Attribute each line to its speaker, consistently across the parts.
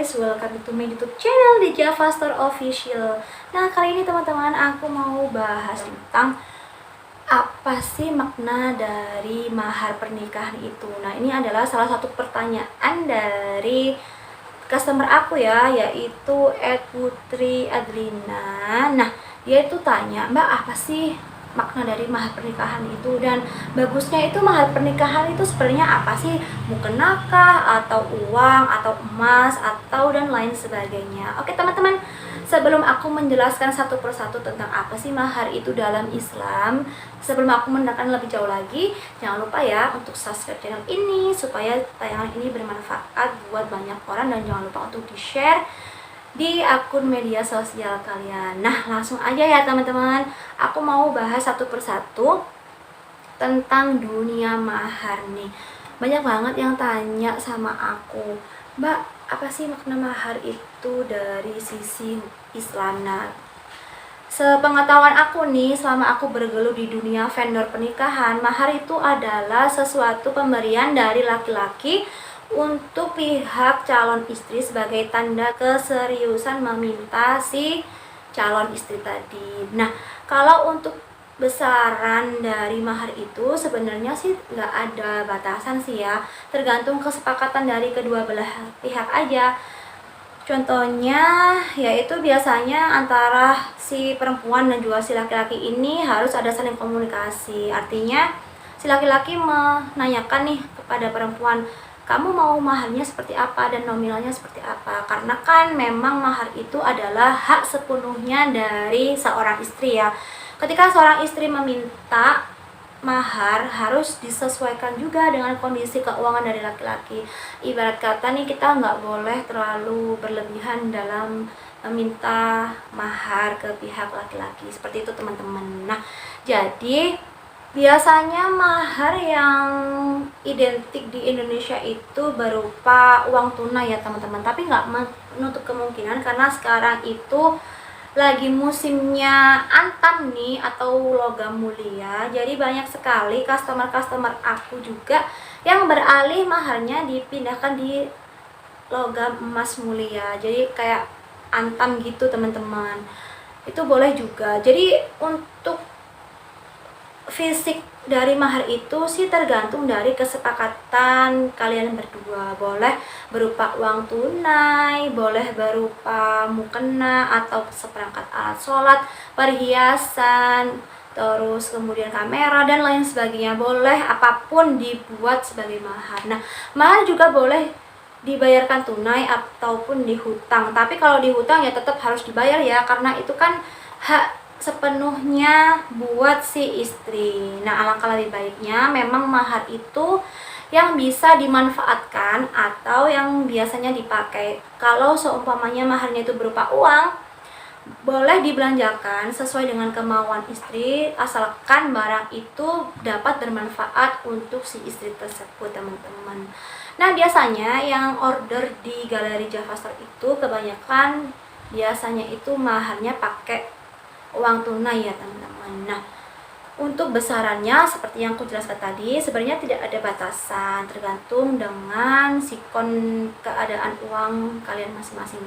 Speaker 1: guys, welcome to my YouTube channel di Java Store Official. Nah, kali ini teman-teman aku mau bahas tentang apa sih makna dari mahar pernikahan itu. Nah, ini adalah salah satu pertanyaan dari customer aku ya, yaitu Putri Adlina. Nah, dia itu tanya, "Mbak, apa sih makna dari mahar pernikahan itu, dan bagusnya itu mahar pernikahan itu sebenarnya apa sih? Mukena kah, atau uang, atau emas, atau dan lain sebagainya?" Oke teman-teman, sebelum aku menjelaskan satu persatu tentang apa sih mahar itu dalam Islam, sebelum aku menerangkan lebih jauh lagi, jangan lupa ya untuk subscribe channel ini supaya tayangan ini bermanfaat buat banyak orang, dan jangan lupa untuk di share di akun media sosial kalian. Nah, langsung aja ya teman-teman, aku mau bahas satu persatu tentang dunia mahar nih. Banyak banget yang tanya sama aku, "Mbak, apa sih makna mahar itu dari sisi Islam?" Nah, sepengetahuan aku nih, selama aku bergelut di dunia vendor pernikahan, mahar itu adalah sesuatu pemberian dari laki-laki untuk pihak calon istri sebagai tanda keseriusan meminta si calon istri tadi. Nah, kalau untuk besaran dari mahar itu sebenarnya sih nggak ada batasan sih ya, tergantung kesepakatan dari kedua belah pihak aja. Contohnya yaitu biasanya antara si perempuan dan juga si laki-laki ini harus ada saling komunikasi. Artinya si laki-laki menanyakan nih kepada perempuan, "Kamu mau maharnya seperti apa dan nominalnya seperti apa?" Karena kan memang mahar itu adalah hak sepenuhnya dari seorang istri ya. Ketika seorang istri meminta mahar, harus disesuaikan juga dengan kondisi keuangan dari laki-laki. Ibarat kata nih, kita nggak boleh terlalu berlebihan dalam meminta mahar ke pihak laki-laki, seperti itu teman-teman. Nah, jadi biasanya mahar yang identik di Indonesia itu berupa uang tunai ya teman-teman, tapi nggak menutup kemungkinan karena sekarang itu lagi musimnya antam nih atau logam mulia, jadi banyak sekali customer aku juga yang beralih maharnya dipindahkan di logam emas mulia, jadi kayak antam gitu teman-teman. Itu boleh juga. Jadi untuk fisik dari mahar itu sih tergantung dari kesepakatan kalian berdua. Boleh berupa uang tunai, boleh berupa mukena atau seperangkat alat sholat, perhiasan, terus kemudian kamera dan lain sebagainya. Boleh apapun dibuat sebagai mahar. Nah, mahar juga boleh dibayarkan tunai ataupun dihutang. Tapi kalau dihutang ya tetap harus dibayar ya, karena itu kan hak sepenuhnya buat si istri. Nah, alangkah lebih baiknya memang mahar itu yang bisa dimanfaatkan atau yang biasanya dipakai. Kalau seumpamanya maharnya itu berupa uang, boleh dibelanjakan sesuai dengan kemauan istri, asalkan barang itu dapat bermanfaat untuk si istri tersebut teman-teman. Nah, biasanya yang order di Galeri Java Store itu kebanyakan biasanya itu maharnya pakai uang tunai ya teman-teman. Nah, untuk besarannya seperti yang aku jelaskan tadi, sebenarnya tidak ada batasan, tergantung dengan sikon keadaan uang kalian masing-masing.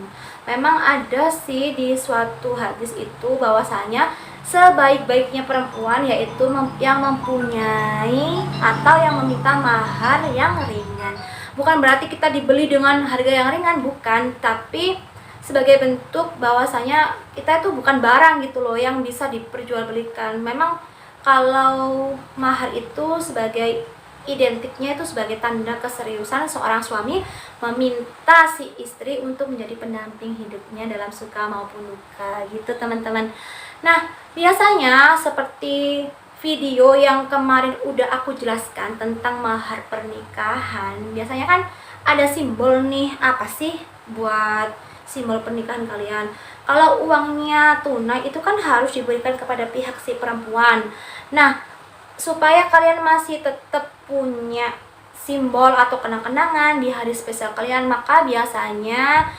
Speaker 1: Memang ada sih di suatu hadis itu bahwasanya sebaik-baiknya perempuan yaitu yang mempunyai atau yang meminta mahar yang ringan. Bukan berarti kita dibeli dengan harga yang ringan, bukan, tapi sebagai bentuk bahwasanya kita itu bukan barang gitu loh yang bisa diperjualbelikan. Memang kalau mahar itu sebagai identiknya itu sebagai tanda keseriusan seorang suami meminta si istri untuk menjadi pendamping hidupnya dalam suka maupun duka gitu teman-teman. Nah, biasanya seperti video yang kemarin udah aku jelaskan tentang mahar pernikahan, biasanya kan ada simbol nih, apa sih buat simbol pernikahan kalian. Kalau uangnya tunai itu kan harus diberikan kepada pihak si perempuan. Nah, supaya kalian masih tetap punya simbol atau kenang-kenangan di hari spesial kalian, maka biasanya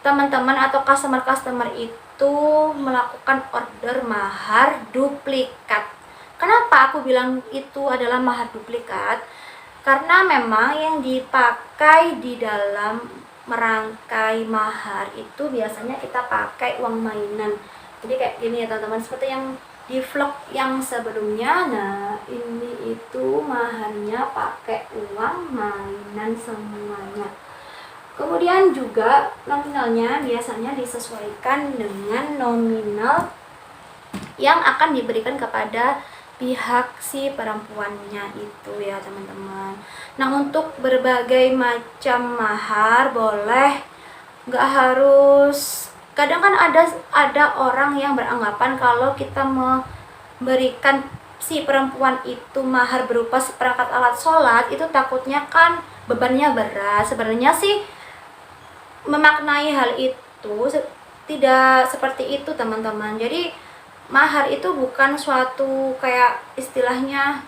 Speaker 1: teman-teman atau customer itu melakukan order mahar duplikat. Kenapa aku bilang itu adalah mahar duplikat? Karena memang yang dipakai di dalam merangkai mahar itu biasanya kita pakai uang mainan. Jadi kayak gini ya teman-teman, seperti yang di vlog yang sebelumnya. Nah, ini itu maharnya pakai uang mainan semuanya. Kemudian juga nominalnya biasanya disesuaikan dengan nominal yang akan diberikan kepada pihak si perempuannya itu ya teman-teman. Nah, untuk berbagai macam mahar boleh, nggak harus. Kadang kan ada orang yang beranggapan kalau kita memberikan si perempuan itu mahar berupa seperangkat alat sholat itu takutnya kan bebannya berat. Sebenarnya sih memaknai hal itu tidak seperti itu teman-teman. Jadi mahar itu bukan suatu kayak istilahnya,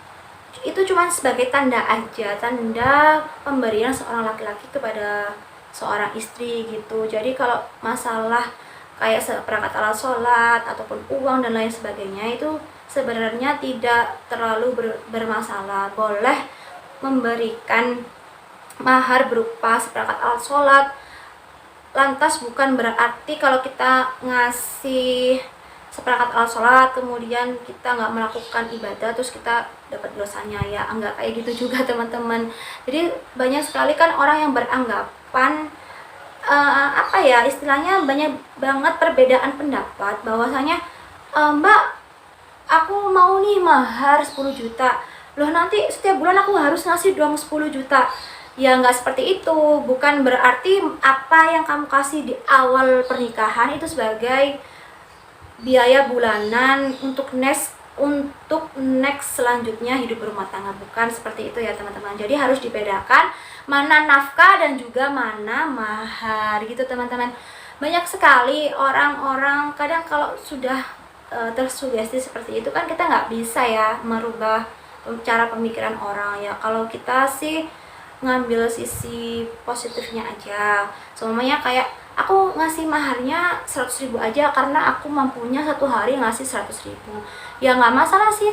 Speaker 1: itu cuma sebagai tanda aja, tanda pemberian seorang laki-laki kepada seorang istri gitu. Jadi kalau masalah kayak seperangkat alat sholat ataupun uang dan lain sebagainya itu sebenarnya tidak terlalu bermasalah. Boleh memberikan mahar berupa seperangkat alat sholat. Lantas bukan berarti kalau kita ngasih seperangkat alat sholat kemudian kita nggak melakukan ibadah terus kita dapat dosanya, ya enggak kayak gitu juga teman-teman. Jadi banyak sekali kan orang yang beranggapan apa ya istilahnya, banyak banget perbedaan pendapat bahwasanya Mbak, aku mau nih mahar 10 juta, loh nanti setiap bulan aku harus ngasih dong 10 juta. Ya nggak seperti itu, bukan berarti apa yang kamu kasih di awal pernikahan itu sebagai biaya bulanan untuk next selanjutnya hidup berumah tangga, bukan seperti itu ya teman-teman. Jadi harus dibedakan mana nafkah dan juga mana mahar gitu teman-teman. Banyak sekali orang-orang kadang kalau sudah tersugesti seperti itu kan kita nggak bisa ya merubah cara pemikiran orang ya. Kalau kita sih ngambil sisi positifnya aja, semuanya kayak aku ngasih maharnya 100.000 aja karena aku mampunya satu hari ngasih 100.000, ya nggak masalah sih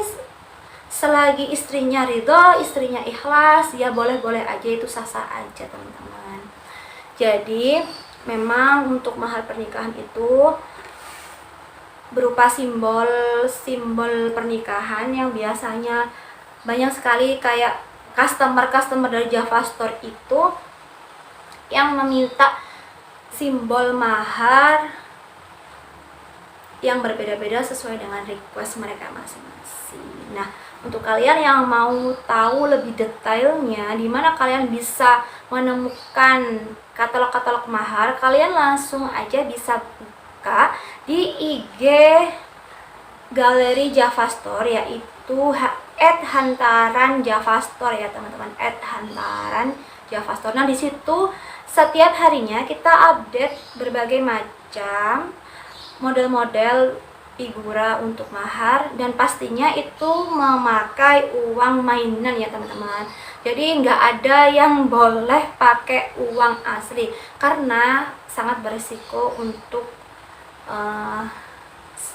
Speaker 1: selagi istrinya ridho, istrinya ikhlas, ya boleh-boleh aja, itu sah-sah aja teman-teman. Jadi memang untuk mahar pernikahan itu berupa simbol pernikahan yang biasanya banyak sekali kayak customer dari Java Store itu yang meminta simbol mahar yang berbeda-beda sesuai dengan request mereka masing-masing. Nah, untuk kalian yang mau tahu lebih detailnya di mana kalian bisa menemukan katalog-katalog mahar, kalian langsung aja bisa buka di IG Galeri Java Store, yaitu @hantaran Java Store ya teman-teman, @hantaran Java Store. Nah, di situ setiap harinya kita update berbagai macam model-model figura untuk mahar, dan pastinya itu memakai uang mainan ya teman-teman. Jadi nggak ada yang boleh pakai uang asli karena sangat berisiko untuk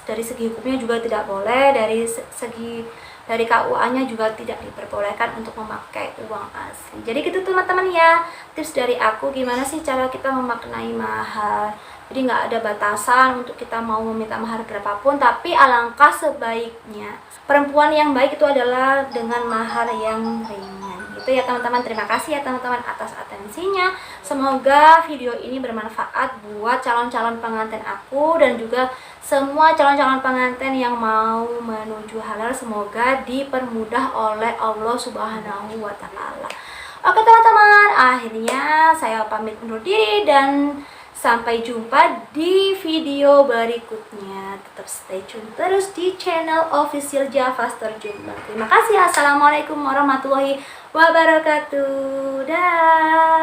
Speaker 1: dari segi hukumnya juga tidak boleh, dari KUA-nya juga tidak diperbolehkan untuk memakai uang asli. Jadi gitu teman-teman ya, tips dari aku gimana sih cara kita memaknai mahar. Jadi nggak ada batasan untuk kita mau meminta mahar berapapun, tapi alangkah sebaiknya perempuan yang baik itu adalah dengan mahar yang ringan. Gitu ya teman-teman. Terima kasih ya teman-teman atas atensinya. Semoga video ini bermanfaat buat calon-calon pengantin aku dan juga semua calon-calon pengantin yang mau menuju halal. Semoga dipermudah oleh Allah Subhanahu wa Ta'ala. Oke teman-teman, akhirnya saya pamit undur diri dan sampai jumpa di video berikutnya. Tetap stay tune terus di channel official Java Store Jombang. Terima kasih. Assalamualaikum warahmatullahi wabarakatuh. Dah.